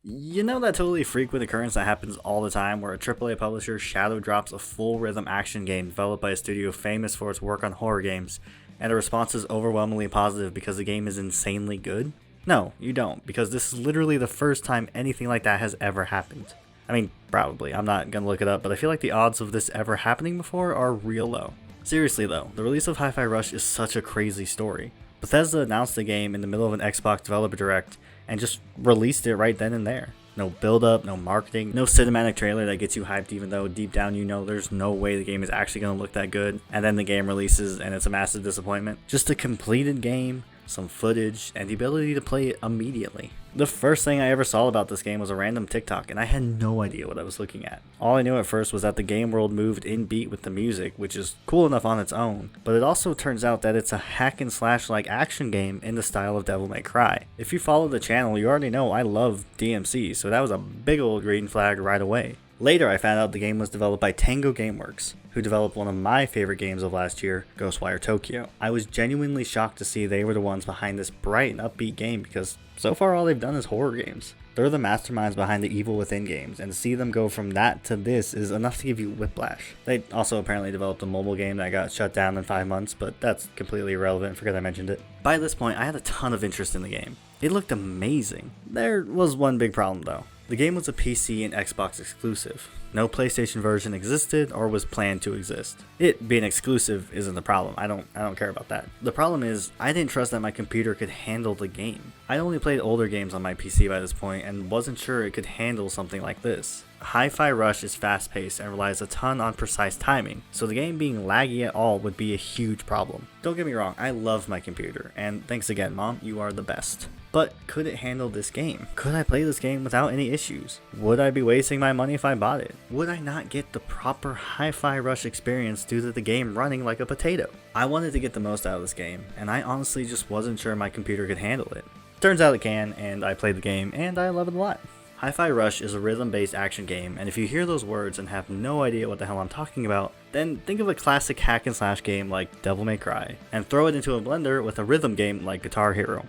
You know that totally frequent occurrence that happens all the time where a AAA publisher shadow drops a full rhythm action game developed by a studio famous for its work on horror games, and the response is overwhelmingly positive because the game is insanely good? No, you don't, because this is literally the first time anything like that has ever happened. I mean, probably, I'm not gonna look it up, but I feel like the odds of this ever happening before are real low. Seriously though, the release of Hi-Fi Rush is such a crazy story. Bethesda announced the game in the middle of an Xbox Developer Direct and just released it right then and there. No build up, no marketing, no cinematic trailer that gets you hyped even though deep down you know there's no way the game is actually going to look that good, and then the game releases and it's a massive disappointment. Just a completed game, some footage, and the ability to play it immediately. The first thing I ever saw about this game was a random TikTok, and I had no idea what I was looking at. All I knew at first was that the game world moved in beat with the music, which is cool enough on its own, but it also turns out that it's a hack and slash like action game in the style of Devil May Cry. If you follow the channel, you already know I love DMC, so that was a big old green flag right away. Later, I found out the game was developed by Tango Gameworks, who developed one of my favorite games of last year, Ghostwire Tokyo. I was genuinely shocked to see they were the ones behind this bright and upbeat game because so far all they've done is horror games. They're the masterminds behind the Evil Within games, and to see them go from that to this is enough to give you whiplash. They also apparently developed a mobile game that got shut down in 5 months, but that's completely irrelevant, forget I mentioned it. By this point, I had a ton of interest in the game. It looked amazing. There was one big problem though. The game was a PC and Xbox exclusive. No PlayStation version existed or was planned to exist. It being exclusive isn't the problem. I don't care about that. The problem is I didn't trust that my computer could handle the game. I'd only played older games on my PC by this point and wasn't sure it could handle something like this. Hi-Fi Rush is fast-paced and relies a ton on precise timing, so the game being laggy at all would be a huge problem. Don't get me wrong, I love my computer, and thanks again Mom, you are the best. But could it handle this game? Could I play this game without any issues? Would I be wasting my money if I bought it? Would I not get the proper Hi-Fi Rush experience due to the game running like a potato? I wanted to get the most out of this game, and I honestly just wasn't sure my computer could handle it. Turns out it can, and I played the game, and I love it a lot. Hi-Fi Rush is a rhythm-based action game, and if you hear those words and have no idea what the hell I'm talking about, then think of a classic hack and slash game like Devil May Cry, and throw it into a blender with a rhythm game like Guitar Hero.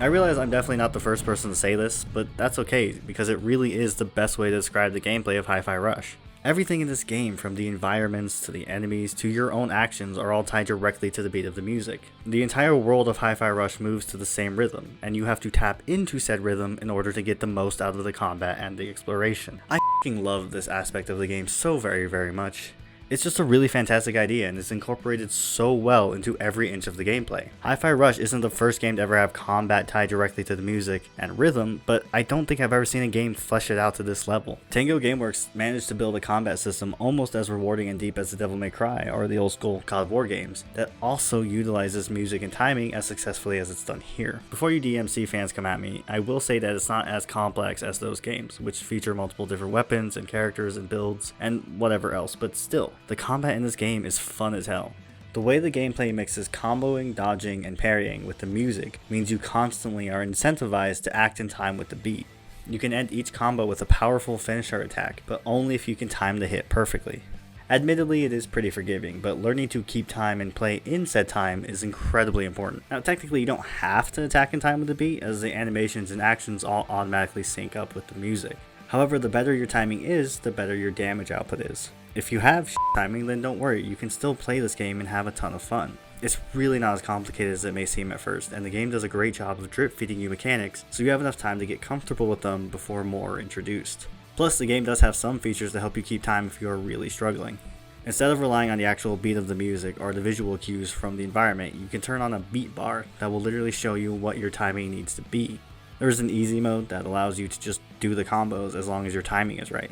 I realize I'm definitely not the first person to say this, but that's okay, because it really is the best way to describe the gameplay of Hi-Fi Rush. Everything in this game, from the environments to the enemies to your own actions, are all tied directly to the beat of the music. The entire world of Hi-Fi Rush moves to the same rhythm, and you have to tap into said rhythm in order to get the most out of the combat and the exploration. I f***ing love this aspect of the game so very much. It's just a really fantastic idea, and it's incorporated so well into every inch of the gameplay. Hi-Fi Rush isn't the first game to ever have combat tied directly to the music and rhythm, but I don't think I've ever seen a game flesh it out to this level. Tango Gameworks managed to build a combat system almost as rewarding and deep as the Devil May Cry or the old school God of War games that also utilizes music and timing as successfully as it's done here. Before you DMC fans come at me, I will say that it's not as complex as those games, which feature multiple different weapons and characters and builds and whatever else, but still, the combat in this game is fun as hell. The way the gameplay mixes comboing, dodging, and parrying with the music means you constantly are incentivized to act in time with the beat. You can end each combo with a powerful finisher attack, but only if you can time the hit perfectly. Admittedly, it is pretty forgiving, but learning to keep time and play in said time is incredibly important. Now, technically, you don't have to attack in time with the beat, as the animations and actions all automatically sync up with the music. However, the better your timing is, the better your damage output is. If you have timing, then don't worry, you can still play this game and have a ton of fun. It's really not as complicated as it may seem at first, and the game does a great job of drip feeding you mechanics, so you have enough time to get comfortable with them before more are introduced. Plus, the game does have some features to help you keep time if you are really struggling. Instead of relying on the actual beat of the music or the visual cues from the environment, you can turn on a beat bar that will literally show you what your timing needs to be. There's an easy mode that allows you to just do the combos as long as your timing is right.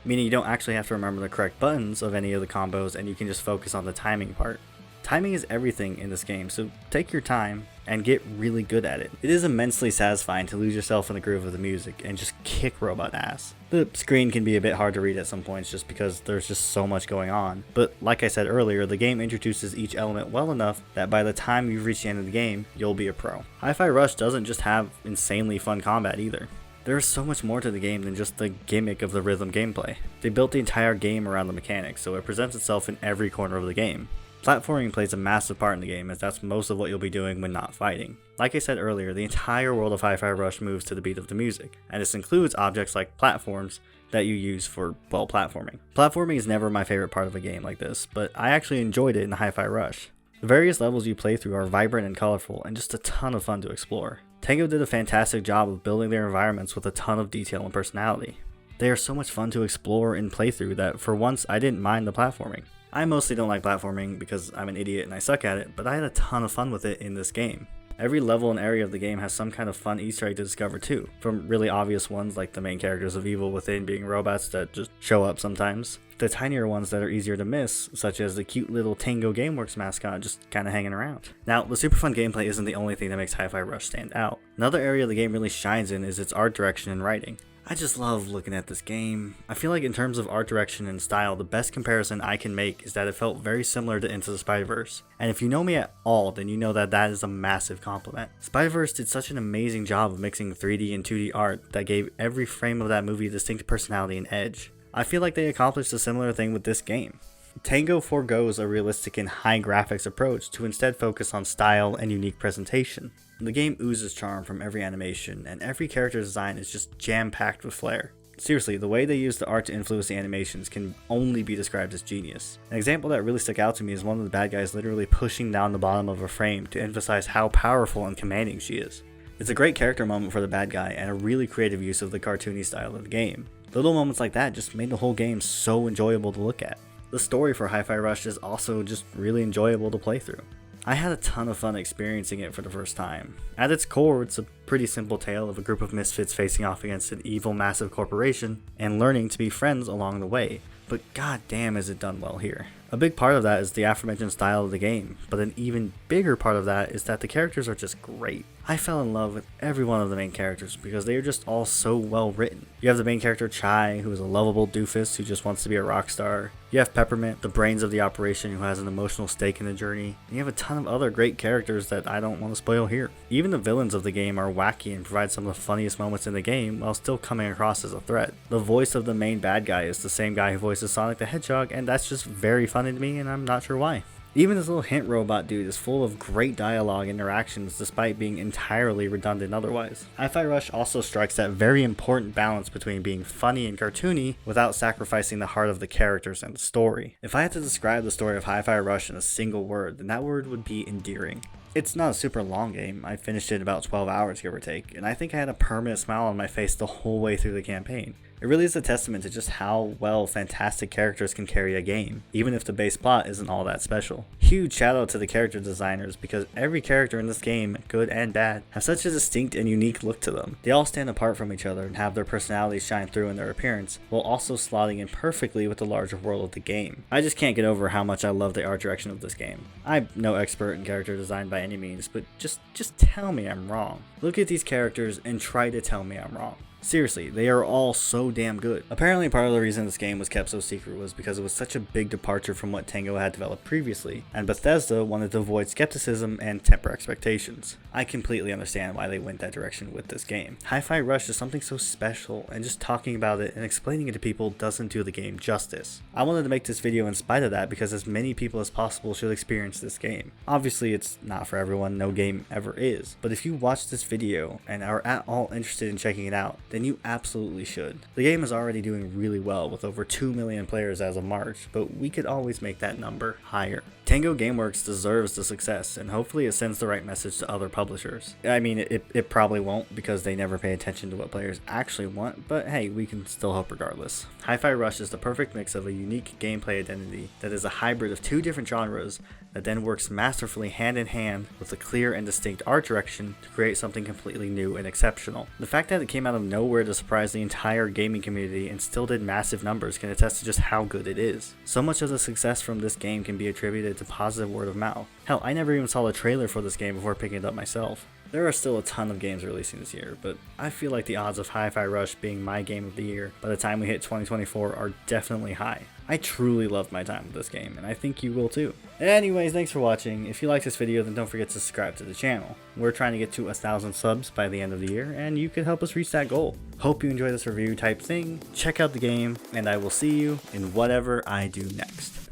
Meaning you don't actually have to remember the correct buttons of any of the combos and you can just focus on the timing part. Timing is everything in this game, so take your time and get really good at it. It is immensely satisfying to lose yourself in the groove of the music and just kick robot ass. The screen can be a bit hard to read at some points just because there's just so much going on, but like I said earlier, the game introduces each element well enough that by the time you've reached the end of the game, you'll be a pro. Hi-Fi Rush doesn't just have insanely fun combat either. There is so much more to the game than just the gimmick of the rhythm gameplay. They built the entire game around the mechanics, so it presents itself in every corner of the game. Platforming plays a massive part in the game, as that's most of what you'll be doing when not fighting. Like I said earlier, the entire world of Hi-Fi Rush moves to the beat of the music, and this includes objects like platforms that you use for, well, platforming. Platforming is never my favorite part of a game like this, but I actually enjoyed it in Hi-Fi Rush. The various levels you play through are vibrant and colorful, and just a ton of fun to explore. Tango did a fantastic job of building their environments with a ton of detail and personality. They are so much fun to explore and play through that for once I didn't mind the platforming. I mostly don't like platforming because I'm an idiot and I suck at it, but I had a ton of fun with it in this game. Every level and area of the game has some kind of fun Easter egg to discover too, from really obvious ones like the main characters of Evil Within being robots that just show up sometimes, to tinier ones that are easier to miss, such as the cute little Tango Gameworks mascot just kinda hanging around. Now, the super fun gameplay isn't the only thing that makes Hi-Fi Rush stand out. Another area the game really shines in is its art direction and writing. I just love looking at this game. I feel like in terms of art direction and style, the best comparison I can make is that it felt very similar to Into the Spider-Verse. And if you know me at all, then you know that that is a massive compliment. Spider-Verse did such an amazing job of mixing 3D and 2D art that gave every frame of that movie a distinct personality and edge. I feel like they accomplished a similar thing with this game. Tango forgoes a realistic and high graphics approach to instead focus on style and unique presentation. The game oozes charm from every animation, and every character design is just jam-packed with flair. Seriously, the way they use the art to influence the animations can only be described as genius. An example that really stuck out to me is one of the bad guys literally pushing down the bottom of a frame to emphasize how powerful and commanding she is. It's a great character moment for the bad guy and a really creative use of the cartoony style of the game. Little moments like that just made the whole game so enjoyable to look at. The story for Hi-Fi Rush is also just really enjoyable to play through. I had a ton of fun experiencing it for the first time. At its core, it's a pretty simple tale of a group of misfits facing off against an evil massive corporation and learning to be friends along the way, but goddamn is it done well here. A big part of that is the aforementioned style of the game, but an even bigger part of that is that the characters are just great. I fell in love with every one of the main characters because they are just all so well written. You have the main character Chai, who is a lovable doofus who just wants to be a rock star. You have Peppermint, the brains of the operation, who has an emotional stake in the journey. And you have a ton of other great characters that I don't want to spoil here. Even the villains of the game are wacky and provide some of the funniest moments in the game while still coming across as a threat. The voice of the main bad guy is the same guy who voices Sonic the Hedgehog, and that's just very funny to me, and I'm not sure why. Even this little hint robot dude is full of great dialogue and interactions despite being entirely redundant otherwise. Hi-Fi Rush also strikes that very important balance between being funny and cartoony without sacrificing the heart of the characters and the story. If I had to describe the story of Hi-Fi Rush in a single word, then that word would be endearing. It's not a super long game. I finished it in about 12 hours give or take, and I think I had a permanent smile on my face the whole way through the campaign. It really is a testament to just how well fantastic characters can carry a game, even if the base plot isn't all that special. Huge shout out to the character designers because every character in this game, good and bad, have such a distinct and unique look to them. They all stand apart from each other and have their personalities shine through in their appearance, while also slotting in perfectly with the larger world of the game. I just can't get over how much I love the art direction of this game. I'm no expert in character design by any means, but just tell me I'm wrong. Look at these characters and try to tell me I'm wrong. Seriously, they are all so damn good. Apparently part of the reason this game was kept so secret was because it was such a big departure from what Tango had developed previously, and Bethesda wanted to avoid skepticism and temper expectations. I completely understand why they went that direction with this game. Hi-Fi Rush is something so special, and just talking about it and explaining it to people doesn't do the game justice. I wanted to make this video in spite of that because as many people as possible should experience this game. Obviously it's not for everyone, no game ever is, but if you watch this video and are at all interested in checking it out, then you absolutely should. The game is already doing really well with over 2 million players as of March, but we could always make that number higher. Tango Gameworks deserves the success, and hopefully it sends the right message to other publishers. I mean, it probably won't because they never pay attention to what players actually want, but hey, we can still hope regardless. Hi-Fi Rush is the perfect mix of a unique gameplay identity that is a hybrid of two different genres that then works masterfully hand in hand with a clear and distinct art direction to create something completely new and exceptional. The fact that it came out of nowhere to surprise the entire gaming community and still did massive numbers can attest to just how good it is. So much of the success from this game can be attributed to positive word of mouth. Hell, I never even saw the trailer for this game before picking it up myself. There are still a ton of games releasing this year, but I feel like the odds of Hi-Fi Rush being my game of the year by the time we hit 2024 are definitely high. I truly loved my time with this game, and I think you will too. Anyways, thanks for watching. If you like this video, then don't forget to subscribe to the channel. We're trying to get to 1,000 subs by the end of the year, and you can help us reach that goal. Hope you enjoy this review type thing, check out the game, and I will see you in whatever I do next.